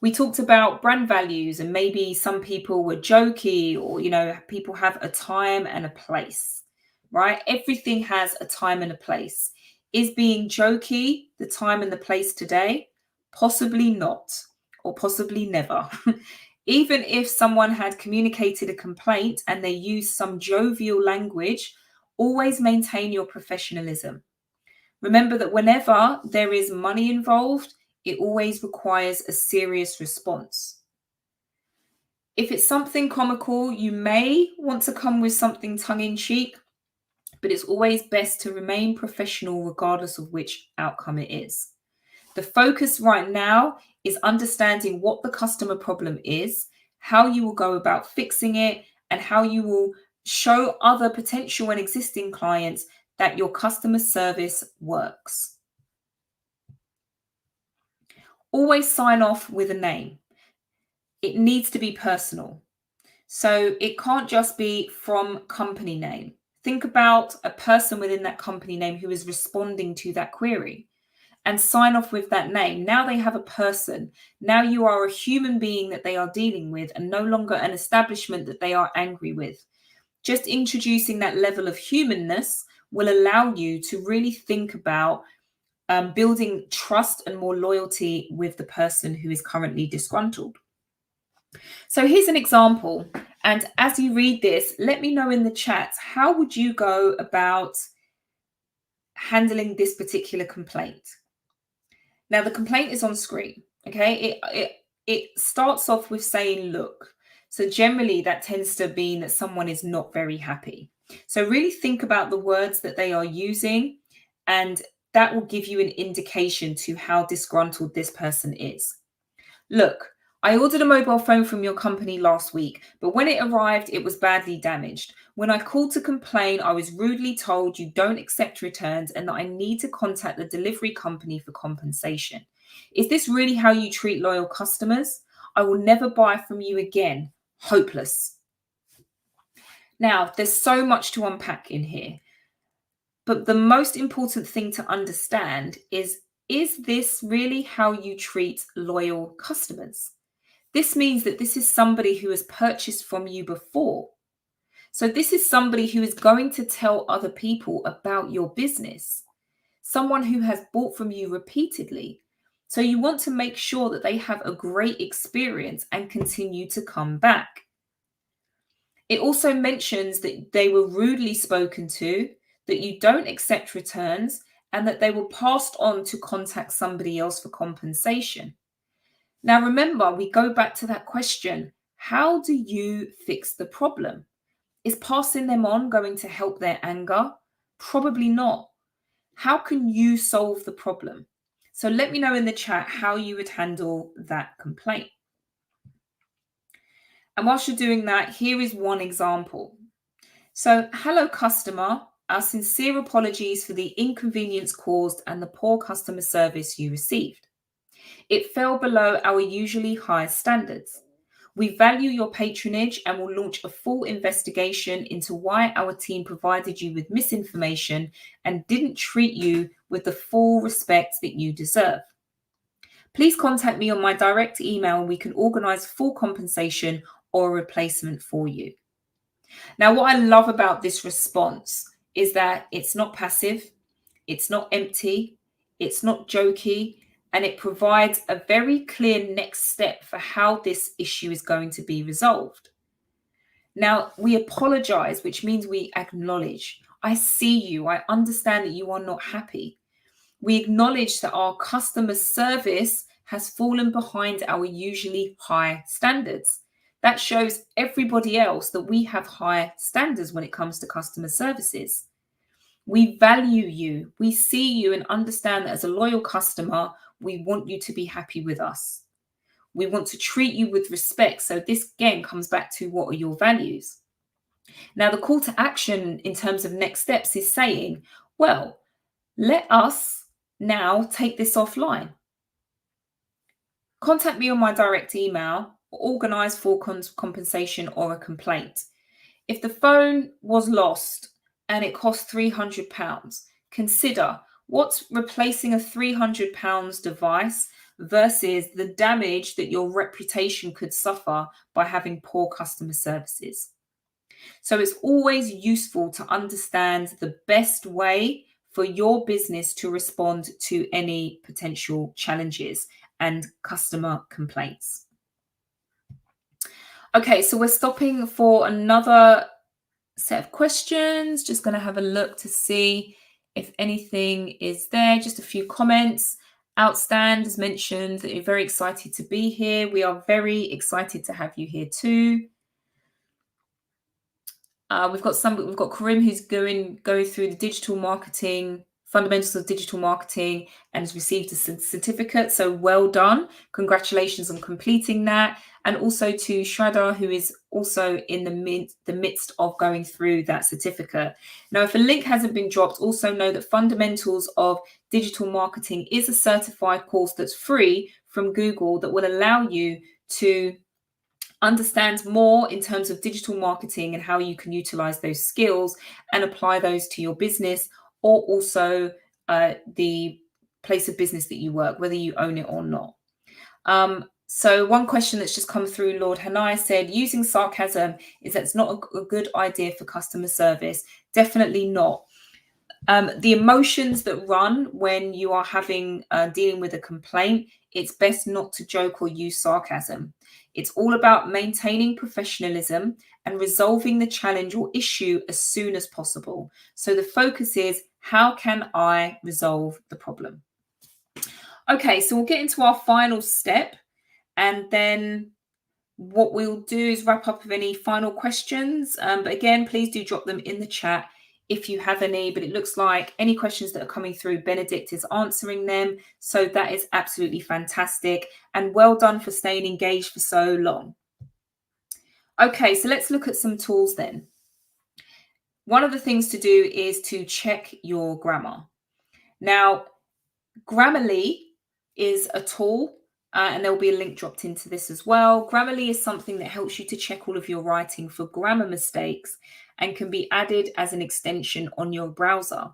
We talked about brand values, and maybe some people were jokey, or, people have a time and a place, right? Everything has a time and a place. Is being jokey the time and the place today? Possibly not, or possibly never. Even if someone had communicated a complaint and they used some jovial language, always maintain your professionalism. Remember that whenever there is money involved, it always requires a serious response. If it's something comical, you may want to come with something tongue-in-cheek, but it's always best to remain professional regardless of which outcome it is. The focus right now is understanding what the customer problem is, how you will go about fixing it, and how you will show other potential and existing clients that your customer service works. Always sign off with a name. It needs to be personal. So it can't just be from company name. Think about a person within that company name who is responding to that query and sign off with that name. Now they have a person. Now you are a human being that they are dealing with and no longer an establishment that they are angry with. Just introducing that level of humanness will allow you to really think about building trust and more loyalty with the person who is currently disgruntled. So here's an example. And as you read this, let me know in the chat, how would you go about handling this particular complaint? Now, the complaint is on screen. Okay, it starts off with saying, look. So generally that tends to mean that someone is not very happy. So really think about the words that they are using, and that will give you an indication to how disgruntled this person is. Look, I ordered a mobile phone from your company last week, but when it arrived, it was badly damaged. When I called to complain, I was rudely told you don't accept returns and that I need to contact the delivery company for compensation. Is this really how you treat loyal customers? I will never buy from you again. Hopeless. Now, there's so much to unpack in here, but the most important thing to understand is this really how you treat loyal customers? This means that this is somebody who has purchased from you before. So this is somebody who is going to tell other people about your business, someone who has bought from you repeatedly. So you want to make sure that they have a great experience and continue to come back. It also mentions that they were rudely spoken to, that you don't accept returns, and that they were passed on to contact somebody else for compensation. Now, remember, we go back to that question. How do you fix the problem? Is passing them on going to help their anger? Probably not. How can you solve the problem? So let me know in the chat how you would handle that complaint. And whilst you're doing that, here is one example. So, hello customer, our sincere apologies for the inconvenience caused and the poor customer service you received. It fell below our usually high standards. We value your patronage and will launch a full investigation into why our team provided you with misinformation and didn't treat you with the full respect that you deserve. Please contact me on my direct email and we can organise full compensation or a replacement for you. Now, what I love about this response is that it's not passive, it's not empty, it's not jokey, and it provides a very clear next step for how this issue is going to be resolved. Now, we apologize, which means we acknowledge. I see you. I understand that you are not happy. We acknowledge that our customer service has fallen behind our usually high standards. That shows everybody else that we have high standards when it comes to customer services. We value you. We see you and understand that as a loyal customer, we want you to be happy with us. We want to treat you with respect. So this again comes back to, what are your values? Now, the call to action in terms of next steps is saying, well, let us now take this offline. Contact me on my direct email or organise full compensation or a complaint. If the phone was lost and it cost £300, consider what's replacing a £300 device versus the damage that your reputation could suffer by having poor customer services. So it's always useful to understand the best way for your business to respond to any potential challenges and customer complaints. Okay, so we're stopping for another set of questions. Just going to have a look to see if anything is there. Just a few comments. Outstand has mentioned that you're very excited to be here. We are very excited to have you here too. We've got Karim who's going through the digital marketing Fundamentals of Digital Marketing and has received a certificate. So well done. Congratulations on completing that. And also to Shraddha, who is also in the midst of going through that certificate. Now, if a link hasn't been dropped, also know that Fundamentals of Digital Marketing is a certified course that's free from Google that will allow you to understand more in terms of digital marketing and how you can utilize those skills and apply those to your business, or also the place of business that you work, whether you own it or not. So one question that's just come through, Lord Hanai said, using sarcasm, is that's not a good idea for customer service? Definitely not. The emotions that run when you are dealing with a complaint, it's best not to joke or use sarcasm. It's all about maintaining professionalism and resolving the challenge or issue as soon as possible. So the focus is, how can I resolve the problem? Okay, so we'll get into our final step, and then what we'll do is wrap up with any final questions. But again, please do drop them in the chat if you have any. But it looks like any questions that are coming through, Benedict is answering them. So that is absolutely fantastic. And well done for staying engaged for so long. Okay, so let's look at some tools then. One of the things to do is to check your grammar. Now, Grammarly is a tool, and there'll be a link dropped into this as well. Grammarly is something that helps you to check all of your writing for grammar mistakes and can be added as an extension on your browser.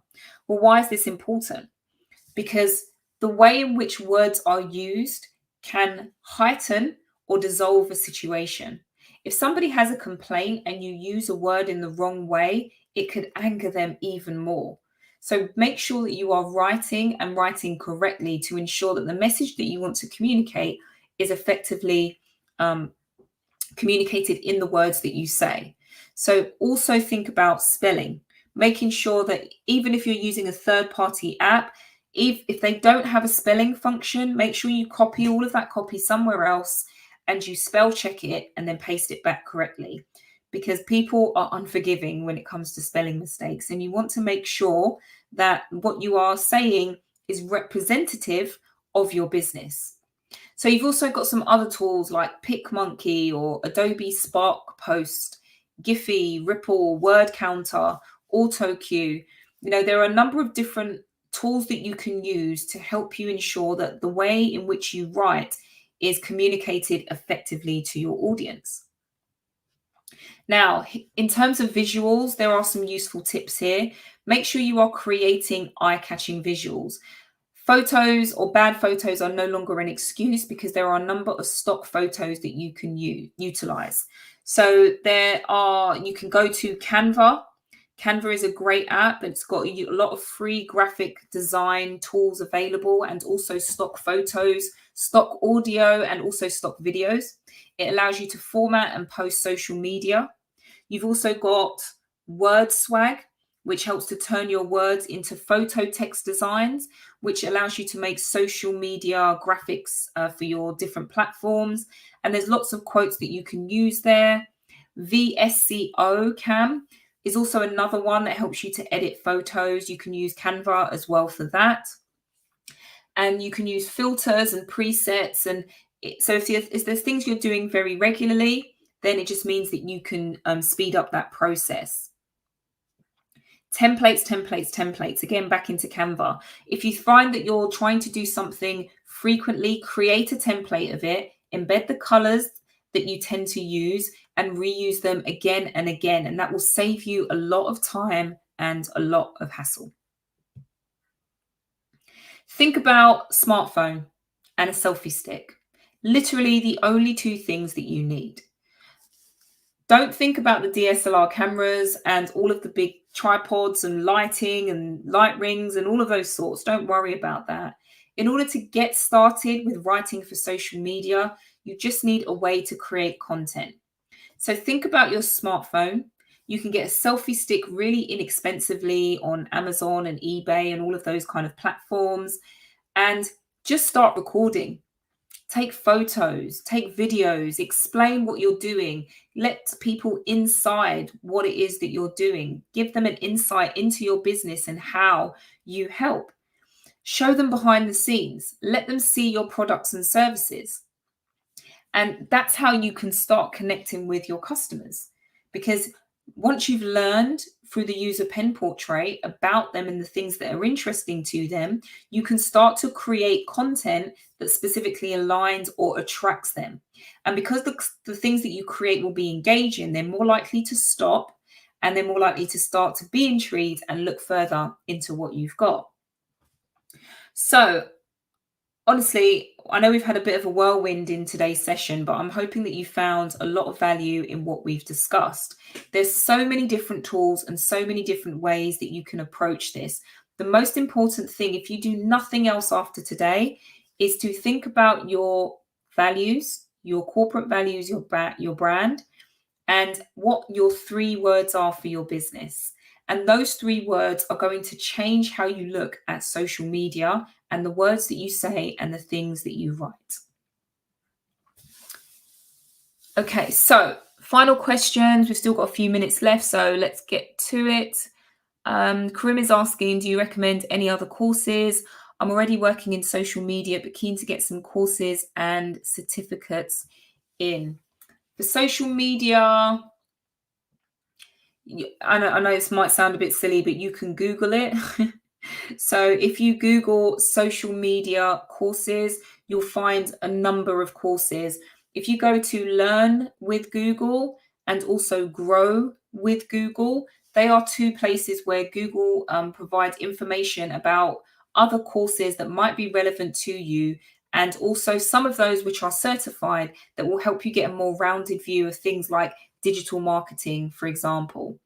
Well, why is this important? Because the way in which words are used can heighten or dissolve a situation. If somebody has a complaint and you use a word in the wrong way, it could anger them even more. So make sure that you are writing and writing correctly to ensure that the message that you want to communicate is effectively communicated in the words that you say. So also think about spelling, making sure that even if you're using a third-party app, if they don't have a spelling function, make sure you copy all of that copy somewhere else and you spell check it and then paste it back correctly. Because people are unforgiving when it comes to spelling mistakes. And you want to make sure that what you are saying is representative of your business. So you've also got some other tools like PicMonkey or Adobe Spark Post, Giphy, Ripple, Word Counter, AutoCue. There are a number of different tools that you can use to help you ensure that the way in which you write is communicated effectively to your audience. Now, in terms of visuals, there are some useful tips here. Make sure you are creating eye-catching visuals. Photos or bad photos are no longer an excuse because there are a number of stock photos that you can utilize. So you can go to Canva. Canva is a great app. It's got a lot of free graphic design tools available, and also stock photos, stock audio, and also stock videos. It allows you to format and post social media. You've also got Word Swag, which helps to turn your words into photo text designs, which allows you to make social media graphics for your different platforms. And there's lots of quotes that you can use there. VSCO Cam is also another one that helps you to edit photos. You can use Canva as well for that. And you can use filters and presets. And so if there's things you're doing very regularly, then it just means that you can speed up that process. Templates. Again, back into Canva. If you find that you're trying to do something frequently, create a template of it, embed the colors that you tend to use, and reuse them again and again. And that will save you a lot of time and a lot of hassle. Think about smartphone and a selfie stick. Literally the only two things that you need. Don't think about the DSLR cameras and all of the big tripods and lighting and light rings and all of those sorts. Don't worry about that. In order to get started with writing for social media, you just need a way to create content. So think about your smartphone. You can get a selfie stick really inexpensively on Amazon and eBay and all of those kind of platforms, and just start recording. Take photos, take videos, explain what you're doing. Let people inside what it is that you're doing. Give them an insight into your business and how you help. Show them behind the scenes. Let them see your products and services. And that's how you can start connecting with your customers. Because once you've learned through the user pen portrait about them and the things that are interesting to them, you can start to create content that specifically aligns or attracts them. And because the things that you create will be engaging, they're more likely to stop and they're more likely to start to be intrigued and look further into what you've got. So, honestly, I know we've had a bit of a whirlwind in today's session, but I'm hoping that you found a lot of value in what we've discussed. There's so many different tools and so many different ways that you can approach this. The most important thing, if you do nothing else after today, is to think about your values, your corporate values, your brand, and what your 3 words are for your business. And those 3 words are going to change how you look at social media and the words that you say and the things that you write. Okay, so final questions. We've still got a few minutes left, so let's get to it. Karim is asking, do you recommend any other courses? I'm already working in social media, but keen to get some courses and certificates in. For social media, I know this might sound a bit silly, but you can Google it. So if you Google social media courses, you'll find a number of courses. If you go to Learn with Google and also Grow with Google, they are 2 places where Google provides information about other courses that might be relevant to you, and also some of those which are certified that will help you get a more rounded view of things like digital marketing, for example.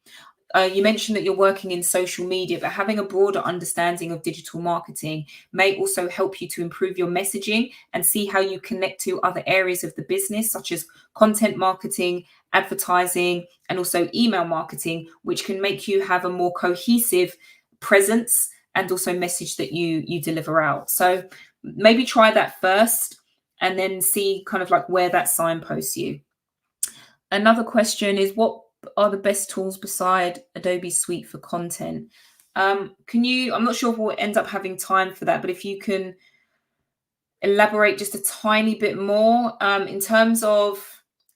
You mentioned that you're working in social media, but having a broader understanding of digital marketing may also help you to improve your messaging and see how you connect to other areas of the business, such as content marketing, advertising, and also email marketing, which can make you have a more cohesive presence and also message that you deliver out. So maybe try that first and then see kind of like where that signposts you. Another question is, what are the best tools beside Adobe Suite for content? I'm not sure if we'll end up having time for that, but if you can elaborate just a tiny bit more in terms of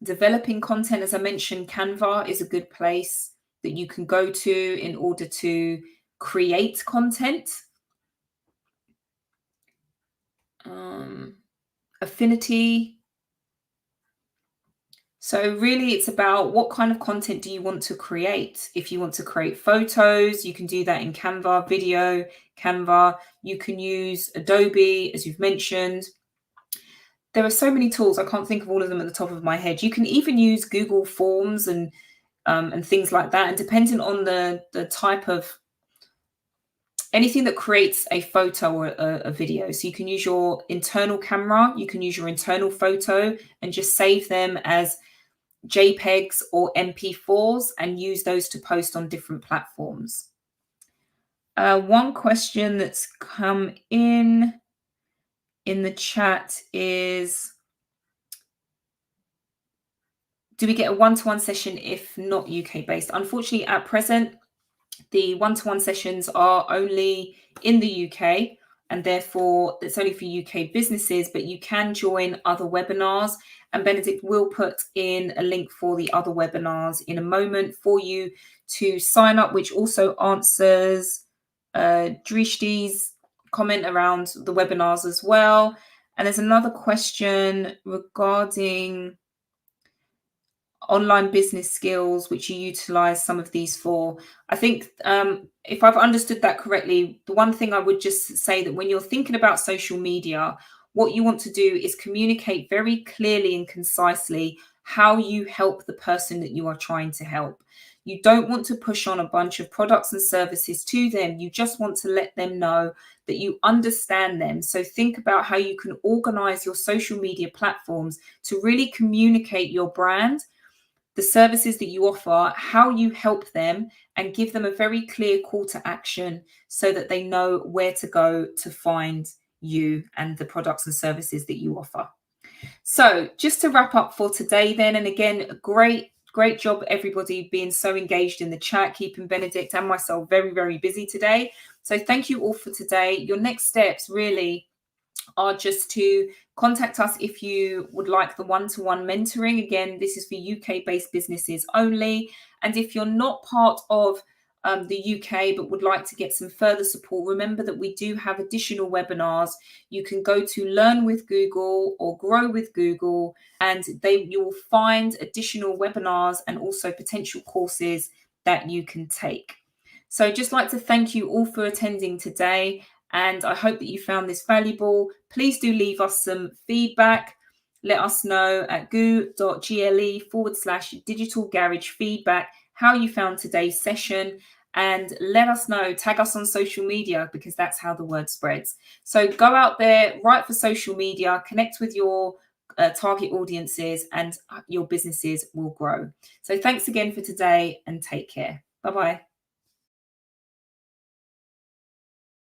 developing content. As I mentioned, Canva is a good place that you can go to in order to create content. Affinity. So really it's about what kind of content do you want to create. If you want to create photos, you can do that in Canva, video, Canva. You can use Adobe, as you've mentioned. There are so many tools. I can't think of all of them at the top of my head. You can even use Google Forms and things like that. And depending on the type of anything that creates a photo or a video. So you can use your internal camera, you can use your internal photo and just save them as JPEGs or MP4s and use those to post on different platforms. One question that's come in the chat is, do we get a one-to-one session if not UK based? Unfortunately, at present, the one-to-one sessions are only in the UK and therefore it's only for UK businesses, but you can join other webinars, and Benedict will put in a link for the other webinars in a moment for you to sign up, which also answers Drishti's comment around the webinars as well. And there's another question regarding online business skills, which you utilize some of these for. I think if I've understood that correctly, the one thing I would just say that when you're thinking about social media, what you want to do is communicate very clearly and concisely how you help the person that you are trying to help. You don't want to push on a bunch of products and services to them. You just want to let them know that you understand them. So think about how you can organize your social media platforms to really communicate your brand, the services that you offer, how you help them, and give them a very clear call to action so that they know where to go to find you and the products and services that you offer. So just to wrap up for today then, and again, great job everybody being so engaged in the chat, keeping Benedict and myself very, very busy today. So thank you all for today. Your next steps really are just to contact us if you would like the one-to-one mentoring. Again, this is for UK-based businesses only. And if you're not part of the UK but would like to get some further support, remember that we do have additional webinars. You can go to Learn with Google or Grow with Google, and you will find additional webinars and also potential courses that you can take. So just like to thank you all for attending today, and I hope that you found this valuable. Please do leave us some feedback. Let us know at goo.gle/digital garage feedback how you found today's session, and let us know, tag us on social media, because that's how the word spreads. So go out there, write for social media, connect with your target audiences, and your businesses will grow. So thanks again for today, and take care. Bye-bye.